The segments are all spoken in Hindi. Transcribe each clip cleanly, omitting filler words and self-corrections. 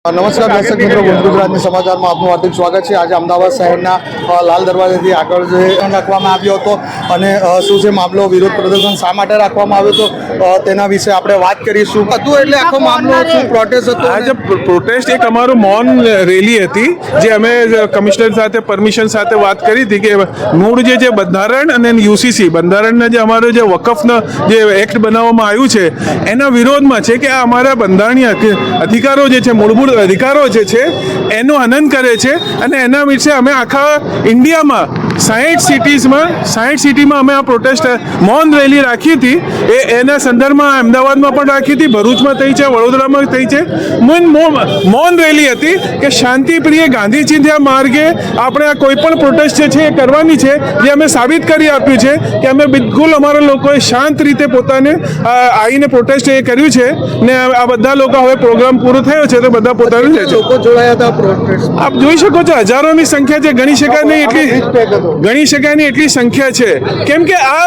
નમસ્કાર દર્શક મિત્રો, ગુજરાતની સમાચારમાં આપનું હાર્દિક સ્વાગત છે। આજે અમદાવાદ શહેરના લાલ દરવાજાથી આગળ જે રાખવામાં આવ્યો હતો અને શું છે મામલો, વિરોધ પ્રદર્શન શા માટે રાખવામાં આવ્યો હતો તેના વિશે આપણે વાત કરીશું। હતું એટલે આખો મામલો શું પ્રોટેસ્ટ હતો? આજે પ્રોટેસ્ટ એક અમારું મૌન રેલી હતી, જે અમે કમિશનર સાથે પરમિશન સાથે વાત કરી હતી કે મૂળ જે બંધારણ અને યુસીસી બંધારણના જે અમારો જે વકફનો જે એક્ટ બનાવવામાં આવ્યું છે એના વિરોધમાં છે કે આ અમારા બંધારણીય અધિકારો જે છે, મૂળભૂત અધિકારો જે છે એનો હનન કરે છે અને એના વિશે અમે આખા ઇન્ડિયામાં 60 સિટીમાં અમે આ પ્રોટેસ્ટ મૌન રેલી રાખી હતી। એના સંદર્ભમાં અમદાવાદમાં પણ રાખી હતી, ભરૂચમાં થઈ છે, વડોદરામાં થઈ છે। મૌન રેલી હતી કે શાંતિપ્રિય ગાંધીજીના માર્ગે આપણે આ કોઈ પણ પ્રોટેસ્ટ જે છે એ કરવાની છે, જે અમે સાબિત કરી આપ્યું છે કે અમે બિલકુલ અમારા લોકોએ શાંત રીતે પોતાને આવીને પ્રોટેસ્ટ એ કર્યું છે ને આ બધા લોકો હવે પ્રોગ્રામ પૂરો થયો છે તો બધા પોતાનું લોકો જોડાયા હતા પ્રોટેસ્ટ? આપ જોઈ શકો છો, હજારોની સંખ્યા છે, ગણી શકાય નહીં એટલી સંખ્યા છે। કેમ કે આ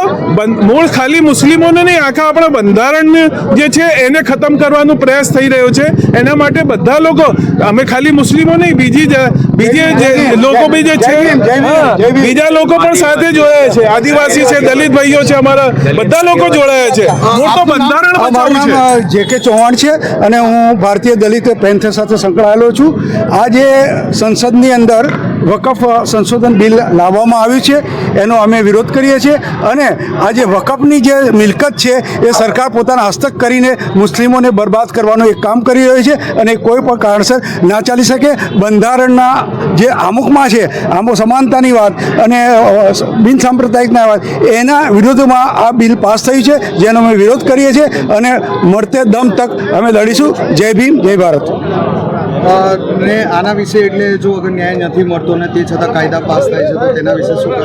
મૂળ ખાલી મુસ્લિમોને નહીં, આખા આપણા બંધારણ જે છે એને ખતમ કરવાનો પ્રયાસ થઈ રહ્યો છે। એના માટે બધા લોકો, અમે ખાલી મુસ્લિમો નહીં, બીજી લોકો બી જે છે બીજા લોકો પણ સાથે જોડાયા છે, આદિવાસી છે, દલિત ભાઈઓ છે, અમારા બધા લોકો જોડાયા છે। મોટો બંધારણ બચાવવું છે। જે.કે. ચૌહાણ છે અને હું ભારતીય દલિત પેન્થર સાથે સંકળાયેલો છું। આજે સંસદની અંદર વકફ સંશોધન બિલ લાવવામાં આવ્યું છે, એનો અમે વિરોધ કરીએ છીએ અને આજે વકફની જે મિલકત છે એ સરકાર પોતાના હસ્તક કરીને મુસ્લિમોને બરબાદ કરવાનું એક કામ કરી રહી છે અને કોઈ પણ કારણસર ના ચાલી શકે। બંધારણના જે આમુખમાં છે, આમો સમાનતાની વાત અને બિન સાંપ્રદાયિકના વાત, એના વિરોધમાં આ બિલ પાસ થયું છે, જેનો અમે વિરોધ કરીએ છીએ અને મળતે દમ તક અમે લડીશું। જય ભીમ, જય ભારત। ને આના વિશે એટલે જો અગર ન્યાય નથી મળતો ને તે છતાં કાયદા પાસ થાય છે તો તેના વિશે શું કહે?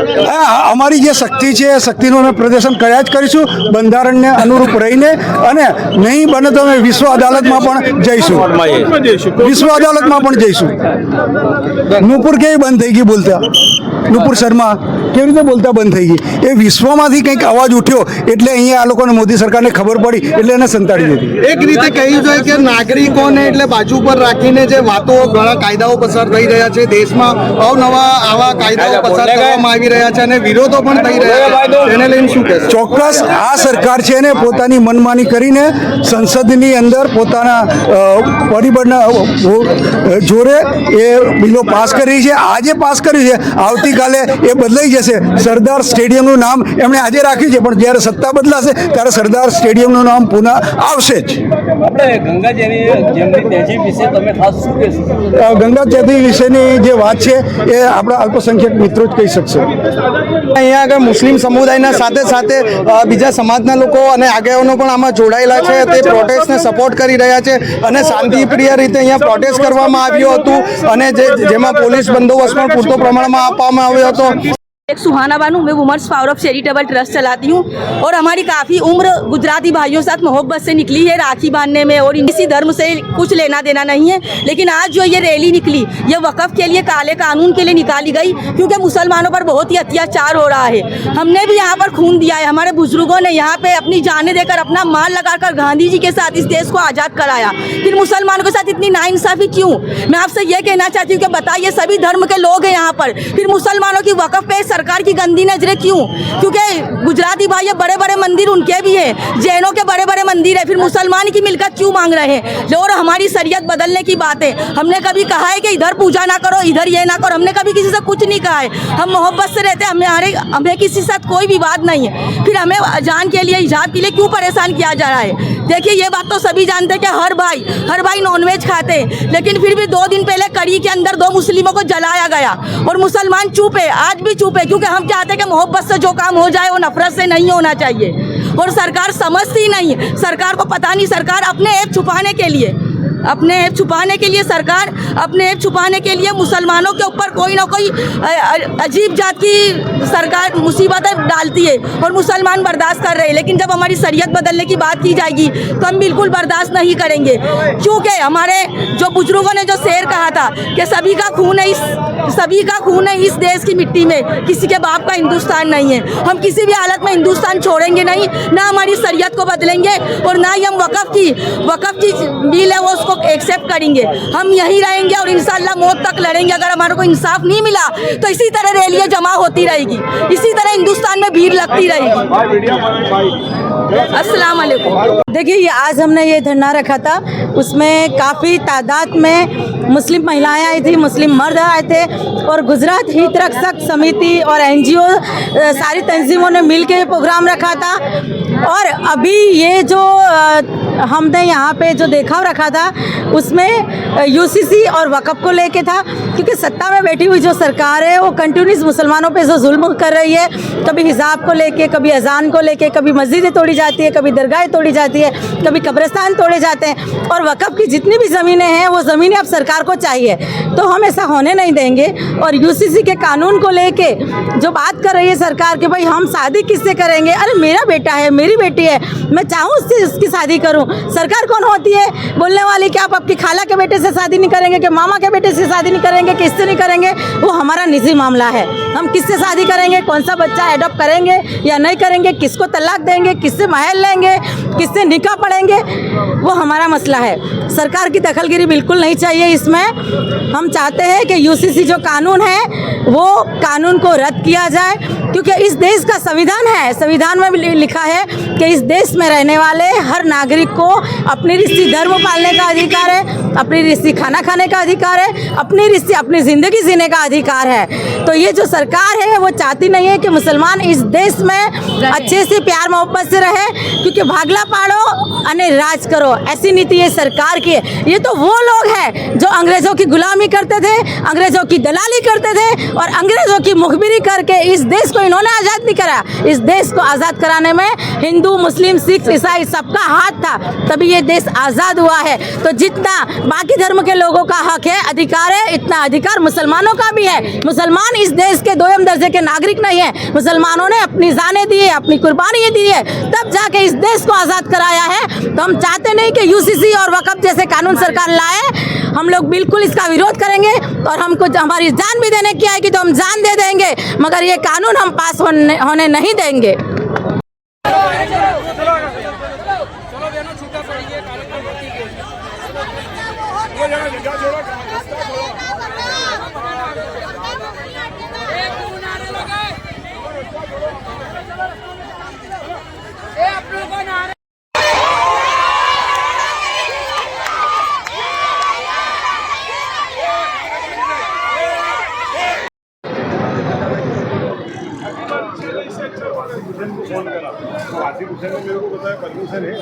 અમારી જે શક્તિ છે એ શક્તિનું અમે પ્રદર્શન કર્યા જ કરીશું, બંધારણને અનુરૂપ રહીને, અને નહીં બને તો અમે વિશ્વ અદાલતમાં પણ જઈશું। વિશ્વ અદાલતમાં પણ જઈશું। નુપુર કેવી બંધ થઈ ગઈ બોલતા, નુપુર શર્મા કેવી રીતે બોલતા બંધ થઈ ગઈ? એ વિશ્વમાંથી કંઈક અવાજ ઉઠ્યો એટલે અહીંયા આ લોકોને મોદી સરકારને ખબર પડી એટલે એને સંતાડી દીધી। એક રીતે કહ્યું જાય કે નાગરિકોને એટલે બાજુ પર રાખીને જે વાતો, ઘણા કાયદાઓ પસાર થઈ રહ્યા છે દેશમાં, અવનવા આવા કાયદાઓ પસાર કરવામાં આવી રહ્યા છે અને વિરોધો પણ થઈ રહ્યા છે, તેને લઈને શું કહેશો? ચોક્કસ આ સરકાર છે ને પોતાની મનમાની કરીને સંસદની અંદર પોતાના પરિબળના જોરે એ બિલો પાસ કરી છે। આજે પાસ કર્યું છે, આવતીકાલે એ બદલાઈ જશે। સરદાર સ્ટેડિયમનું નામ એમણે આજે રાખ્યું છે, પણ જ્યારે સત્તા બદલાશે ત્યારે સરદાર સ્ટેડિયમનું નામ પુનઃ આવશે જ। ગંગા તહેજીબ વિશે તમે ખાસ શું કહેશો? ગંગા તહેજીબ વિશેની જે વાત છે એ આપણા અલ્પસંખ્યક મિત્રો જ કહી શકશે। અહીંયા આગળ મુસ્લિમ સમુદાયના સાથે સાથે બીજા સમાજના લોકો અને આગેવાનો પણ આમાં જોડાયેલા છે, તે પ્રોટેસ્ટને સપોર્ટ કરી રહ્યા છે અને શાંતિપ્રિય રીતે અહીંયા પ્રોટેસ્ટ કરવામાં આવ્યું હતું અને જેમાં પોલીસ બંદોબસ્ત પણ પૂરતો પ્રમાણમાં આપવામાં આવ્યો હતો। एक सुहाना बानू, मैं वुमर्स पावर ऑफ चैरिटेबल ट्रस्ट चलाती हूँ और हमारी काफ़ी उम्र गुजराती भाइयों के साथ मोहब्बत से निकली है, राखी बांधने में, और इसी धर्म से कुछ लेना देना नहीं है। लेकिन आज जो ये रैली निकली, ये वक़फ़ के लिए, काले कानून के लिए निकाली गई, क्योंकि मुसलमानों पर बहुत ही अत्याचार हो रहा है। हमने भी यहाँ पर खून दिया है, हमारे बुजुर्गों ने यहाँ पे अपनी जानें देकर, अपना माल लगाकर गांधी जी के साथ इस देश को आज़ाद कराया। फिर मुसलमानों के साथ इतनी नाइंसाफ़ी क्यों? मैं आपसे ये कहना चाहती हूँ कि बताइए, सभी धर्म के लोग हैं यहाँ पर, फिर मुसलमानों की वक़फ़ पे सरकार की गंदी नजरें क्यों? क्योंकि गुजराती भाई ये बड़े बड़े मंदिर उनके भी हैं, जैनों के बड़े बड़े मंदिर है, फिर मुसलमान की मिलकत क्यों मांग रहे हैं? और हमारी शरीयत बदलने की बात है। हमने कभी कहा है कि इधर पूजा ना करो, इधर ये ना करो, हमने कभी किसी से कुछ नहीं कहा है। हम मोहब्बत से रहते हैं, हमें किसी के साथ कोई विवाद नहीं है। फिर हमें अजान के लिए, हिजाब के लिए क्यों परेशान किया जा रहा है? देखिए, ये बात तो सभी जानते हैं कि हर भाई नॉनवेज खाते हैं, लेकिन फिर भी 2 दिन पहले कड़ी के अंदर 2 मुस्लिमों को जलाया गया और मुसलमान चुप है, आज भी चुप है, क्योंकि हम चाहते हैं कि मोहब्बत से जो काम हो जाए वो नफरत से नहीं होना चाहिए। और सरकार समझती नहीं है। सरकार को पता नहीं, सरकार अपने ऐप छुपाने के लिए सरकार अपने ऐप छुपाने के लिए मुसलमानों के ऊपर कोई ना कोई अजीब जात की सरकार मुसीबतें डालती है और मुसलमान बर्दाश्त कर रहे हैं। लेकिन जब हमारी शरीयत बदलने की बात की जाएगी तो हम बिल्कुल बर्दाश्त नहीं करेंगे, क्योंकि हमारे जो बुजुर्गों ने जो शेर कहा था कि सभी का खून है इस देश की मिट्टी में, किसी के बाप का हिंदुस्तान नहीं है। हम किसी भी हालत में हिंदुस्तान छोड़ेंगे नहीं, ना हमारी शरीयत को बदलेंगे और ना ही हम वक़्फ़ की बिल है वो उसको एक्सेप्ट करेंगे। हम यहीं रहेंगे और इंशाल्लाह मौत तक लड़ेंगे। अगर हमारे को इंसाफ नहीं मिला तो इसी तरह रैलियां जमा होती रहेगी, इसी तरह हिंदुस्तान में भीड़ लगती रहेगी। अस्सलाम वालेकुम। देखिए, ये आज हमने ये धरना रखा था, उसमें काफ़ी तादाद में मुस्लिम महिलाएं आई थी, मुस्लिम मर्द आए थे और गुजरात हित रक्षक समिति और NGO सारी तंजीमों ने मिल के प्रोग्राम रखा था। और अभी ये जो हमने यहाँ पे जो देखाव रखा था उसमें UCC और वक़्फ़ को लेके था, क्योंकि सत्ता में बैठी हुई जो सरकार है वो कंटिन्यूस मुसलमानों पे जो जुल्म कर रही है, कभी हिजाब को लेके, कभी अजान को लेके, कभी मस्जिदें तोड़ी जाती है, कभी दरगाहें तोड़ी जाती है, कभी कब्रिस्तान तोड़े जाते हैं। और वक़्फ़ की जितनी भी ज़मीनें हैं वो ज़मीनें अब सरकार को चाहिए, तो हम ऐसा होने नहीं देंगे। और UCC के कानून को लेके जो बात कर रही है सरकार कि भाई हम शादी किससे करेंगे, अरे मेरा बेटा है, मेरी बेटी है, मैं चाहूँ उससे उसकी शादी करूँ। सरकार कौन होती है बोलने वाली कि आप आपकी खाला के बेटे से शादी नहीं करेंगे, कि मामा के बेटे से शादी नहीं करेंगे, किससे नहीं करेंगे, वो हमारा निजी मामला है। हम किससे शादी करेंगे, कौन सा बच्चा एडॉप्ट करेंगे या नहीं करेंगे, किसको तलाक देंगे, किससे महल लेंगे, किससे निकाह पढ़ेंगे, वो हमारा मसला है। सरकार की दखलगिरी बिल्कुल नहीं चाहिए इसमें। हम चाहते हैं कि UCC जो कानून है वो कानून को रद्द किया जाए, क्योंकि इस देश का संविधान है, संविधान में भी लिखा है कि इस देश में रहने वाले हर नागरिक को अपनी रिश्ती धर्म पालने का अधिकार है, अपनी रिश्ती खाना खाने का अधिकार है, अपनी रिश्ती अपनी ज़िंदगी जीने का अधिकार है। तो ये जो सरकार है वो चाहती नहीं है कि मुसलमान इस देश में अच्छे से प्यार मोहब्बत से रहे, क्योंकि भागला पाड़ो अने राज करो, ऐसी नीति ये सरकार की है। ये तो वो लोग हैं जो अंग्रेज़ों की गुलामी करते थे, अंग्रेज़ों की दलाली करते थे और अंग्रेज़ों की मुखबिरी करके इस देश को इन्होंने आज़ाद नहीं करा। इस देश को आज़ाद कराने में हिंदू, मुस्लिम, सिख, ईसाई सबका हाथ था, तभी ये देश आज़ाद हुआ है। तो जितना बाकी धर्म के लोगों का हक है, अधिकार है, इतना अधिकार मुसलमानों का भी है। मुसलमान इस देश के दोयम दर्जे के नागरिक नहीं है। मुसलमानों ने अपनी जानें दी है, अपनी कुर्बानी दी है, तब जाके इस देश को आज़ाद कराया है। तो हम चाहते नहीं कि UCC और वक़्फ़ जैसे कानून सरकार लाए। हम लोग बिल्कुल इसका विरोध करेंगे और हमको हमारी जान भी देने की आएगी तो हम जान दे देंगे, मगर ये कानून हम पास होने नहीं देंगे। आसिफ हुसैन ने मेरे को बताया परमिशन है।